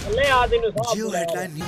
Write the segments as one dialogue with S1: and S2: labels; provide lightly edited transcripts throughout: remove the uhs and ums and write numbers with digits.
S1: जियो headline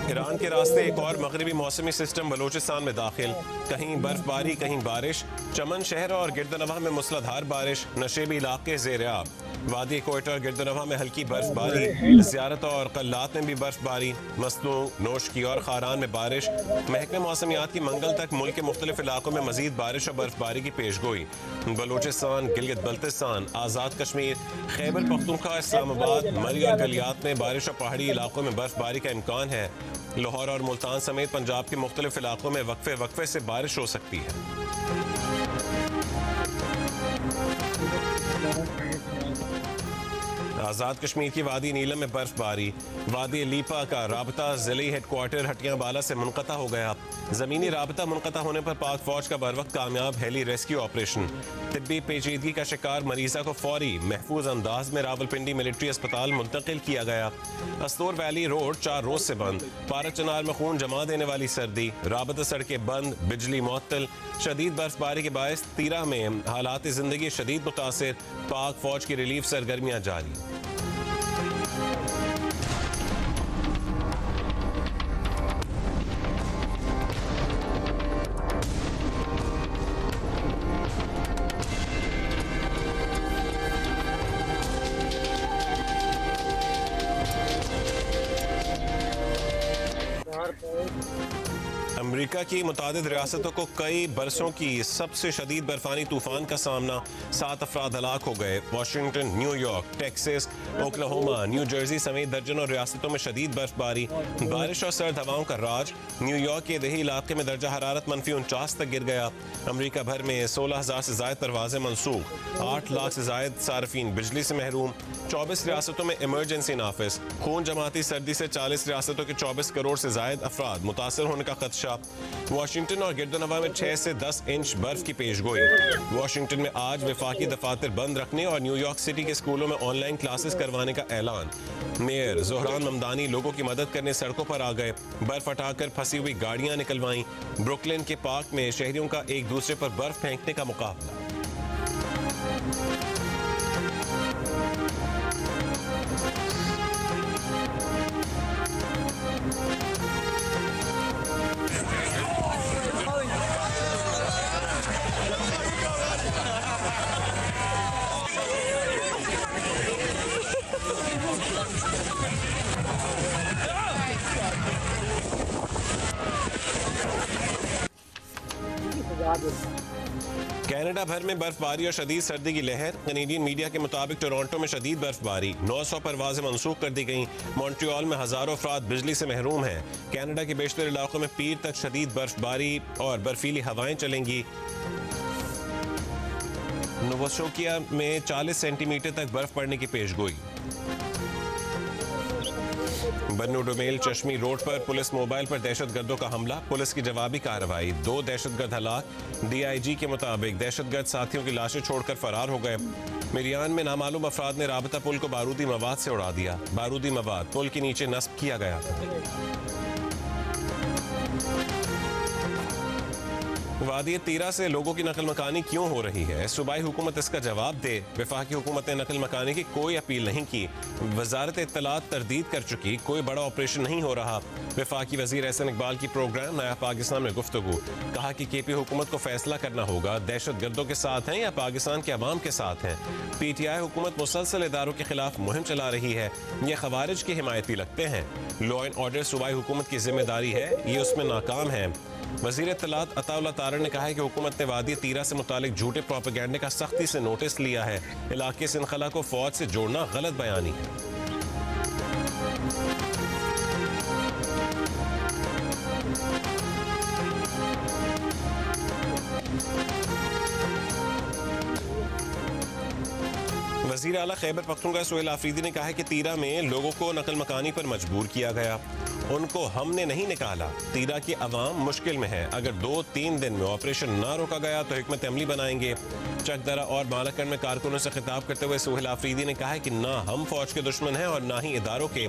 S2: Iran के रास्ते एक और मगरबी मौसमी सिस्टम बलूचिस्तान में दाखिल। कहीं बर्फबारी कहीं बारिश। चमन शहर और गिरदनवा में मूसलाधार बारिश। नशेबी इलाके ज़ेर-ए-आब। वादी कोयटा और गिरदनवा में हल्की बर्फबारी। ज़ियारत और कल्लात में भी बर्फबारी। मसनू नोशकी और खारान में बारिश। महकमे मौसमियात की मंगल तक मुल्क के मुख्तलिफ इलाकों में मजीद बारिश और बर्फबारी की पेशगोई। बलूचिस्तान, गिलगित बल्तिस्तान, आज़ाद कश्मीर, खैबर पख्तूनख्वा, इस्लामाबाद, मरी और गलियात में बारिश और पहाड़ी इलाकों में बर्फबारी का इम्कान है। लाहौर और मुल्तान समेत पंजाब के मुख्तलिफ इलाकों में वक्फे वक्फे से बारिश हो सकती है। आज़ाद कश्मीर की वादी नीलम में बर्फबारी। वादी लीपा का राबता जिले हेडक्वार्टर हटियां बाला से मुनक़ता हो गया। ज़मीनी राबता मुनक़ता होने पर पाक फौज का बरवक्त कामयाब हेली रेस्क्यू ऑपरेशन। तिब्बी पेचीदगी का शिकार मरीज़ा को फौरी महफूज अंदाज में रावलपिंडी मिलिट्री अस्पताल मुंतकिल किया गया। अस्तोर वैली रोड 4 रोज से बंद। पारा चनार में खून जमा देने वाली सर्दी। राबता सड़कें बंद, बिजली मुअत्तल। शदीद बर्फबारी के बायस तीरा में हालात जिंदगी शदीद मुतासिर। पाक फौज की रिलीफ सरगर्मियां जारी। अमरीका की मुतादिद रियासतों को कई बरसों की सबसे शदीद बर्फानी तूफान का सामना। 7 अफराद हलाक हो गए। Washington, New York, Texas, Oklahoma, new Jersey समेत दर्जनों रियासतों में शदीद बर्फबारी। बारिश और सर्द हवाओं का राज। न्यूयॉर्क के दही इलाके में दर्जा हरारत -49 तक गिर गया। अमरीका भर में 16,000 से जायद परवाजें मनसूख। 8 लाख से जायद सार्फिन बिजली से महरूम। 24 रियासतों में इमरजेंसी नाफिज। खून जमाती सर्दी से 40 रियासतों के 24 करोड़ से जायद अफराद मुतासर होने का खदशा। वाशिंगटन और गिरदनवा में 6 से 10 इंच बर्फ की पेशगोई। वाशिंगटन में आज वफाकी दफातर बंद रखने और न्यूयॉर्क सिटी के स्कूलों में ऑनलाइन क्लासेस करवाने का ऐलान। मेयर जोहरान ममदानी लोगों की मदद करने सड़कों पर आ गए। बर्फ हटाकर फंसी हुई गाड़ियां निकलवाईं। ब्रुकलिन के पार्क में शहरियों का एक दूसरे पर बर्फ फेंकने का मुकाबला। कनाडा भर में बर्फबारी और शदीद सर्दी की लहर। कनेडियन मीडिया के मुताबिक टोरंटो में शदीद बर्फबारी। 900 परवाजें मनसूख कर दी गईं। मॉन्ट्रियल में हजारों अफराद बिजली से महरूम हैं। कनाडा के बेशतर इलाकों में पीर तक शदीद बर्फबारी और बर्फीली हवाएं चलेंगी। नोवाशोकिया में 40 सेंटीमीटर तक बर्फ पड़ने की पेशगोई। बन्नू डोमेल चश्मी रोड पर पुलिस मोबाइल पर दहशतगर्दों का हमला। पुलिस की जवाबी कार्रवाई। 2 दहशतगर्द हलाक। डीआईजी के मुताबिक दहशतगर्द साथियों की लाशें छोड़कर फरार हो गए। मिरियान में नामालूम अफराद ने राबता पुल को बारूदी मवाद से उड़ा दिया। बारूदी मवाद पुल के नीचे नस्ब किया गया था। वादी तीरा से लोगों की नकल मकानी क्यों हो रही है? सूबाई हुकूमत इसका जवाब दे। वफाकी हुकूमत ने नकल मकानी की कोई अपील नहीं की। वजारत इत्तलात तरदीद कर चुकी। कोई बड़ा ऑपरेशन नहीं हो रहा। वफाकी वजीर एहसन इकबाल की प्रोग्राम नया पाकिस्तान में गुफ्तगू। कहा कि केपी हुकूमत को फैसला करना होगा दहशत गर्दों के साथ हैं या पाकिस्तान के अवाम के साथ हैं। पीटीआई हुकूमत मुसलसल इदारों के खिलाफ मुहिम चला रही है। ये खवारिज की हिमायती लगते हैं। लॉ एंड ऑर्डर सूबाई हुकूमत की जिम्मेदारी है, ये उसमें नाकाम है। वज़ीर इत्तलात अताउल्लाह तारड़ ने कहा है कि हुकूमत ने वादी तीरा से मुतालिक झूठे प्रोपेगेंडे का सख्ती से नोटिस लिया है। इलाके से इनखला को फौज से जोड़ना गलत बयानी है। वज़ीर आला खैबर पख्तूनख्वा सुहेल आफरीदी ने कहा है कि तीरा में लोगों को नकल मकानी पर मजबूर किया गया। उनको हमने नहीं निकाला। तीरा की अवाम मुश्किल में है। अगर 2-3 दिन में ऑपरेशन ना रोका गया तो हिकमत अमली बनाएंगे। चकदरा और बालाकंड में कारकुनों से खिताब करते हुए सुहेल आफरीदी ने कहा है कि ना हम फौज के दुश्मन हैं और ना ही इदारों के।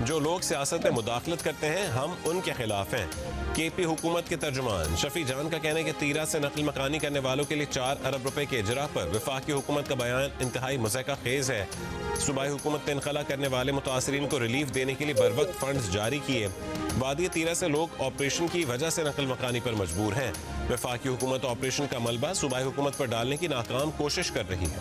S2: जो लोग सियासत में मुदाखलत करते हैं हम उनके खिलाफ हैं। केपी हुकूमत के तर्जुमान शफी जान का कहना है कि तीरा से नकल मकानी करने वालों के लिए 4 अरब रुपए के इजरा पर वफाकी हुकूमत का बयान इंतहाई मुज़हका खेज है। सूबाई हुकूमत ने इनखला करने वाले मुतासरीन को रिलीफ देने के लिए बर वक्त फंड्स जारी किए। वादी तीरा से लोग ऑपरेशन की वजह से नकल मकानी पर मजबूर हैं। वफाकी हुकूमत ऑपरेशन का मलबा सूबाई हुकूमत पर डालने की नाकाम कोशिश कर रही है।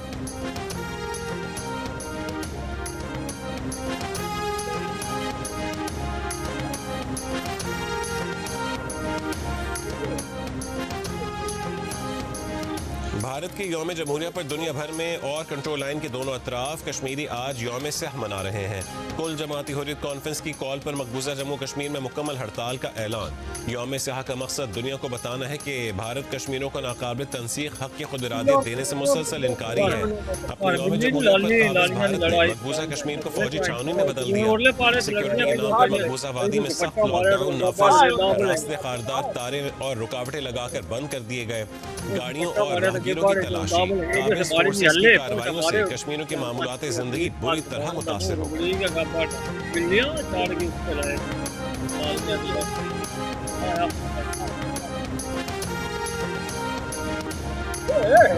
S2: भारत के यौम जमहूरिया पर दुनिया भर में और कंट्रोल लाइन के दोनों अतराफ कश्मीरी आज यौम सियाह मना रहे हैं। कुल जमाती हुर्रियत कॉन्फ्रेंस की कॉल पर मकबूजा जम्मू कश्मीर में मुकम्मल हड़ताल का ऐलान। यौम सियाह का मकसद दुनिया को बताना है कि भारत कश्मीरियों को नाकाबिल तंसीख हक की खुद इरादियत देने से मुसलसल इनकारी है। अपने यौम जमहूरिया पर भारत ने मकबूजा कश्मीर को फौजी छावनी में बदल दिया। सिक्योरिटी के नाम पर मकबूजा वादी में सख्त लॉकडाउन नाफिज, रास्ते खारदार तारे और रुकावटें लगाकर बंद कर दिए गए। गाड़ियों और राहगीरों की तलाशी, काबिज फोर्सेस की कार्रवाइयों से कश्मीरियों की मामूलात जिंदगी बुरी तरह मुतासिर हो गई।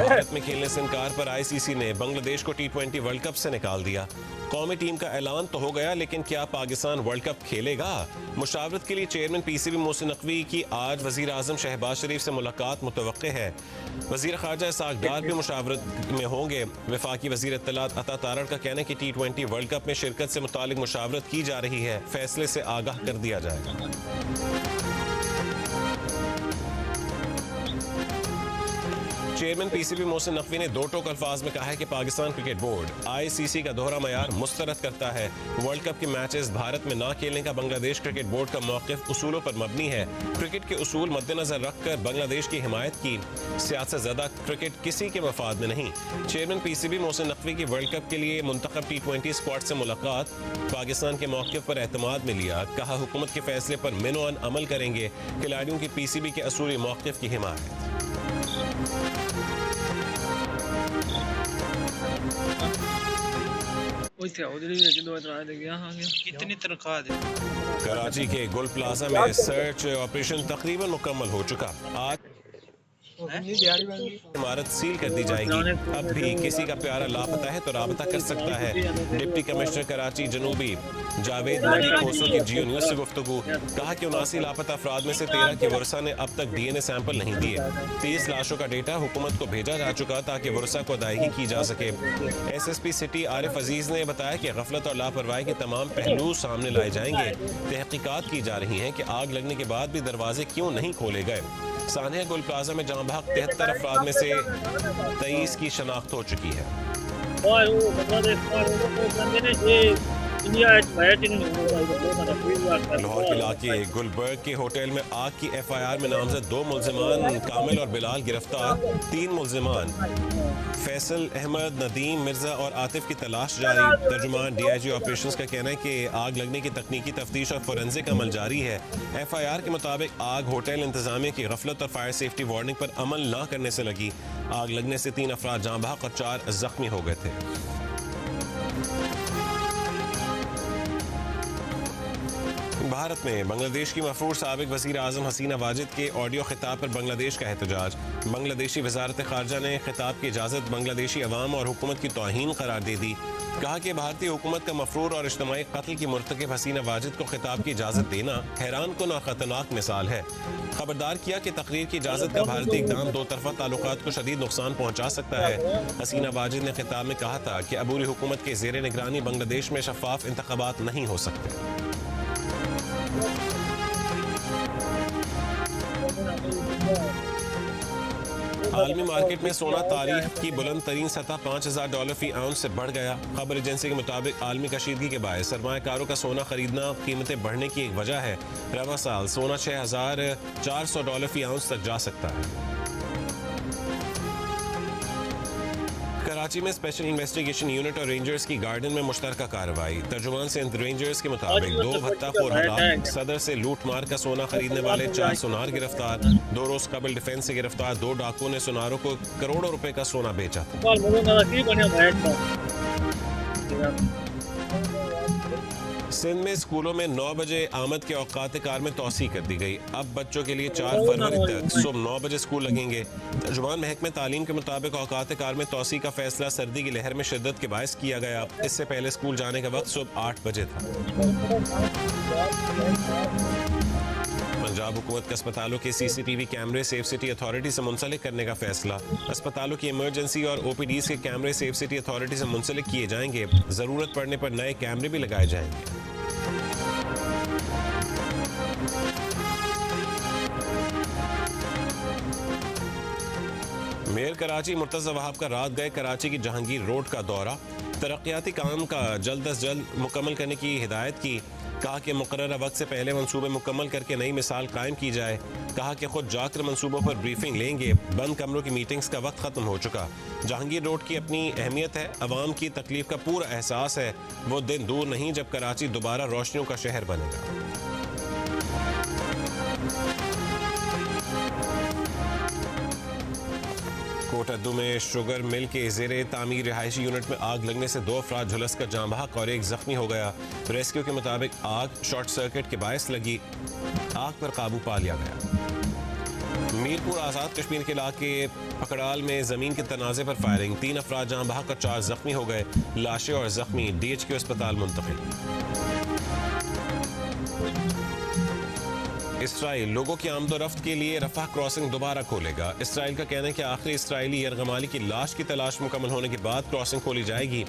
S2: भारत में खेलने से इनकार पर आईसीसी ने बांग्लादेश को T20 वर्ल्ड कप से निकाल दिया। कौमी टीम का ऐलान तो हो गया, लेकिन क्या पाकिस्तान वर्ल्ड कप खेलेगा? मुशावरत के लिए चेयरमैन पीसीबी मोहसिन नकवी की आज वजीर आजम शहबाज शरीफ से मुलाकात मुतवक्के है। वजीर खारजा इसाक डार भी मुशावरत में होंगे। वफाकी वजीर इत्तलात अता तारड़ का कहना है कि T20 वर्ल्ड कप में शिरकत से मुतालिक मुशावरत की जा रही है, फैसले से आगाह कर दिया जाएगा। चेयरमैन पीसीबी मोहसिन नकवी ने दो टोक अल्फाज में कहा है कि पाकिस्तान क्रिकेट बोर्ड आईसीसी का दोहरा मयार मुस्तरद करता है। वर्ल्ड कप के मैचेस भारत में ना खेलने का बांग्लादेश क्रिकेट बोर्ड का मौक़िफ़ उसूलों पर मबनी है। क्रिकेट के उसूल मद्देनजर रखकर बांग्लादेश की हिमायत की। सियासत ज़्यादा क्रिकेट किसी के मफाद में नहीं। चेयरमैन पीसीबी मोहसिन नकवी की वर्ल्ड कप के लिए मुंतखब T20 स्क्वाड से मुलाकात, पाकिस्तान के मौक़िफ़ पर एतमाद में लिया। कहा हुकूमत के फैसले पर मिनोअन अमल करेंगे। खिलाड़ियों की पीसीबी के असूली मौक़िफ़ की हिमायत।
S1: कितनी तनख्वाह दे?
S2: कराची के गुल प्लाजा में सर्च ऑपरेशन तकरीबन मुकम्मल हो चुका। आज इमारत सील कर दी जाएगी। अब भी किसी का प्यारा लापता है तो राबता कर सकता है। डिप्टी कमिश्नर कराची जनूबी जावेद मलिक कोसो की जियो न्यूज से गुफ्तगू। कहा कि 79 लापता अफराद में से 13 के वर्षा ने अब तक DNA सैंपल नहीं दिए। 30 लाशों का डेटा हुकूमत को भेजा जा चुका ताकि वर्षा को अदायगी की जा सके। SSP सिटी आरिफ अजीज ने बताया कि गफलत और लापरवाही के तमाम पहलू सामने लाए जाएंगे। तहकीकात की जा रही हैं कि आग लगने के बाद भी दरवाजे क्यों नहीं खोले गए। सानिया गुल प्लाजा में जहां भाग 73 अफराद में से 23 की शनाख्त हो चुकी है। लाहौर के इलाके गुलबर्ग के होटल में आग की FIR में नामजद 2 मुल्जिमान कामिल और बिलाल गिरफ्तार। 3 मुल्जिमान फैसल अहमद, नदीम मिर्जा और आतिफ की तलाश जारी। तर्जुमान DIG ऑपरेशंस का कहना है कि आग लगने की तकनीकी तफ्तीश और फोरेंसिक अमल जारी है। FIR के मुताबिक आग होटल इंतजामिया की गफलत और फायर सेफ्टी वार्निंग पर अमल न करने से लगी। आग लगने से 3 अफराद जाँ बहक और 4 जख्मी हो गए थे। भारत में बांग्लादेश की मफरूर साबिक वज़ीर आज़म हसीना वाजिद के ऑडियो खिताब पर बांग्लादेश का एहतजाज। बांग्लादेशी वज़ारत ख़ारजा ने खिताब की इजाज़त बांग्लादेशी अवाम और हुकूमत की तौहीन करार दे दी। कहा कि भारतीय हुकूमत का मफरूर और इज्तिमाई कत्ल की मुर्तकिब हसीना वाजिद को खिताब की इजाज़त देना हैरान कुन और ख़तरनाक मिसाल है। खबरदार किया कि तकरीर की इजाज़त का भारतीय इक़दाम दो तरफ़ा ताल्लुकात को शदीद नुकसान पहुँचा सकता है। हसीना वाजिद ने खिताब में कहा था कि अबूरी हुकूमत के ज़ेर निगरानी बांग्लादेश में शफ़ाफ इंतख़ाबात नहीं हो सकते। आलमी मार्केट में सोना तारीख की बुलंद तरीन सतह $5000 फी आउंस से बढ़ गया। खबर एजेंसी के मुताबिक आलमी कशीदगी के बायस सरमायाकारों का सोना खरीदना कीमतें बढ़ने की एक वजह है। रवा साल सोना $6400 फी आउंस तक जा सकता है। कराची कराची में स्पेशल इन्वेस्टिगेशन यूनिट और रेंजर्स की गार्डन में मुश्तरका कार्रवाई। तर्जुमान सिंध रेंजर्स के मुताबिक 2 भत्ताखोर हलाक, सदर से लूट मार का सोना खरीदने वाले 4 सुनार गिरफ्तार। 2 रोज कबल डिफेंस से गिरफ्तार 2 डाकुओं ने सुनारों को करोड़ों रुपए का सोना बेचा था। सिंध में स्कूलों में 9 बजे आमद के औकात कार में तोसी कर दी गई। अब बच्चों के लिए 4 फरवरी तक सुबह 9 बजे स्कूल लगेंगे। तर्जुमान महकमे तालीम के मुताबिक औकात कार में तोसी का फैसला सर्दी की लहर में शिद्दत के बायस किया गया। इससे पहले स्कूल जाने का वक्त सुबह 8 बजे था। पंजाब हुकूमत के अस्पतालों के CCTV कैमरे सेफ सिटी अथॉरिटी से मुंसलिक करने का फैसला। अस्पतालों की इमरजेंसी और OPDs के कैमरे सेफ सिटी अथॉरिटी से मुंसलिक किए जाएंगे। जरूरत पड़ने पर नए कैमरे भी लगाए जाएंगे। मेयर कराची मुर्तज़ा वहाब का रात गए कराची की जहांगीर रोड का दौरा। तरक्याती काम का जल्द अज जल्द मुकम्मल करने की हिदायत की। कहा कि मुकर्ररा वक्त से पहले मंसूबे मुकम्मल करके नई मिसाल कायम की जाए। कहा कि खुद जाकर मंसूबों पर ब्रीफिंग लेंगे। बंद कमरों की मीटिंग्स का वक्त ख़त्म हो चुका। जहांगीर रोड की अपनी अहमियत है, अवाम की तकलीफ का पूरा एहसास है। वो दिन दूर नहीं जब कराची दोबारा रोशनियों का शहर बनेगा। कोटद्दू में शुगर मिल के ज़ेरे तामीर रिहायशी यूनिट में आग लगने से 2 अफराद झुलस कर जाँ बहक और 1 जख्मी हो गया। रेस्क्यू के मुताबिक आग शॉर्ट सर्किट के बायस लगी। आग पर काबू पा लिया गया। मीरपुर आज़ाद कश्मीर के इलाके पकड़ाल में ज़मीन के तनाज़े पर फायरिंग। 3 अफराद जाँ बहक और 4 जख्मी हो गए। लाशें और जख्मी DHQ अस्पताल मुंतकिल। इसराइल लोगों की आमदोरफ्त के लिए रफा क्रॉसिंग दोबारा खोलेगा। इसराइल का कहना है कि आखिरी इसराइली यरगमाली की लाश की तलाश मुकम्मल होने के बाद क्रॉसिंग खोली जाएगी।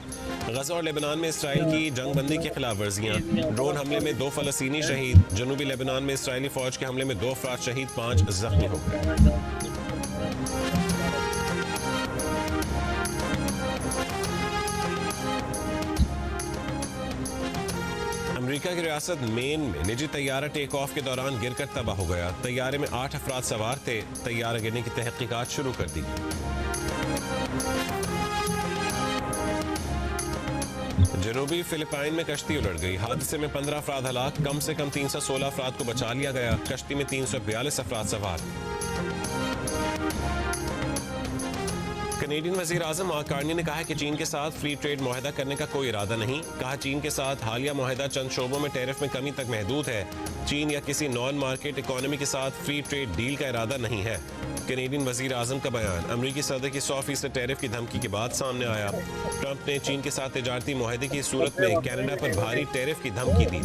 S2: गजा और लेबनान में इसराइल की जंगबंदी की खिलाफ वर्जियाँ। ड्रोन हमले में 2 फलस्तीनी शहीद। जनूबी लेबनान में इसराइली फौज के हमले में 2 अफराद शहीद, 5 जख्मी हो गए। अमेरिका की रियासत मेन में निजी तैयारा टेक ऑफ के दौरान गिरकर तबाह हो गया। तैयारे में 8 अफराद सवार थे। तैयारा गिरने की तहकीकात शुरू कर दी गई। जनूबी फिलिपाइन में कश्ती उलट गई। हादसे में 15 अफराद हलाक, कम से कम 316 अफराद को बचा लिया गया। कश्ती में 342 अफराद सवार। कनेडियन वज़ीर आज़म मार्क कार्नी ने कहा है कि चीन के साथ फ्री ट्रेड मुआहदा करने का कोई इरादा नहीं। कहा चीन के साथ हालिया मुआहदा चंद शोबों में टैरिफ में कमी तक महदूद है। चीन या किसी नॉन मार्केट इकोनॉमी के साथ फ्री ट्रेड डील का इरादा नहीं है। कनेडियन वज़ीर आज़म का बयान अमरीकी सदर की 100% टैरिफ की धमकी के बाद सामने आया। ट्रंप ने चीन के साथ तिजारती मुआहदे की सूरत में कनाडा पर भारी टैरिफ की धमकी दी।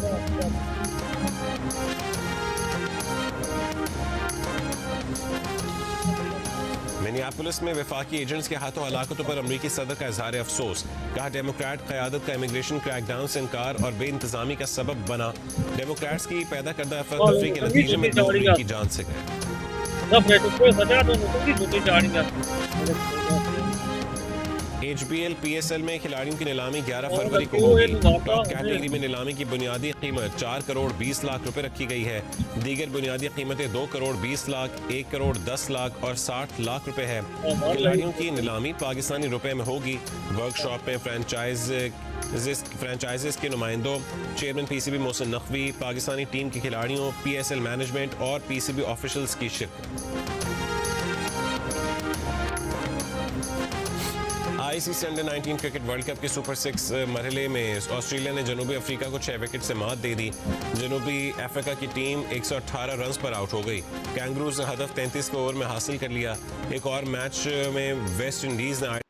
S2: मिनियापोलिस में वफाकी एजेंट्स के हाथों हलाकतों पर अमरीकी सदर का इजहार अफसोस। कहा डेमोक्रेट क़यादत का इमिग्रेशन क्रैकडाउन से इनकार और बेइंतजामी का सबब बना। डेमोक्रेट्स की पैदा करदा अफरा तफरी के नतीजे में 2 अमरीकी जान से गए। HBL PSL में खिलाड़ियों की नीलामी 11 फरवरी को होगी। टॉप कैटेगरी में नीलामी की बुनियादी कीमत 4 करोड़ 20 लाख रुपए रखी गई है। दीगर बुनियादी कीमतें 2 करोड़ 20 लाख, 1 करोड़ 10 लाख और 60 लाख रुपए है। खिलाड़ियों की नीलामी पाकिस्तानी रुपए में होगी। वर्कशॉप में फ्रेंचाइजेस के नुमाइंदों, chairman PCB Mohsin Naqvi, Pakistani team के खिलाड़ियों, PSL मैनेजमेंट और PCB ऑफिशियल्स की शिरकत। ICC under 19 cricket world cup के सुपर 6 मरहले में ऑस्ट्रेलिया ने जनूबी अफ्रीका को 6 विकेट से मात दे दी। जनूबी अफ्रीका की टीम 118 रन पर आउट हो गई। कैंगरूज ने हदफ 33 के ओवर में हासिल कर लिया। एक और मैच में वेस्ट इंडीज ने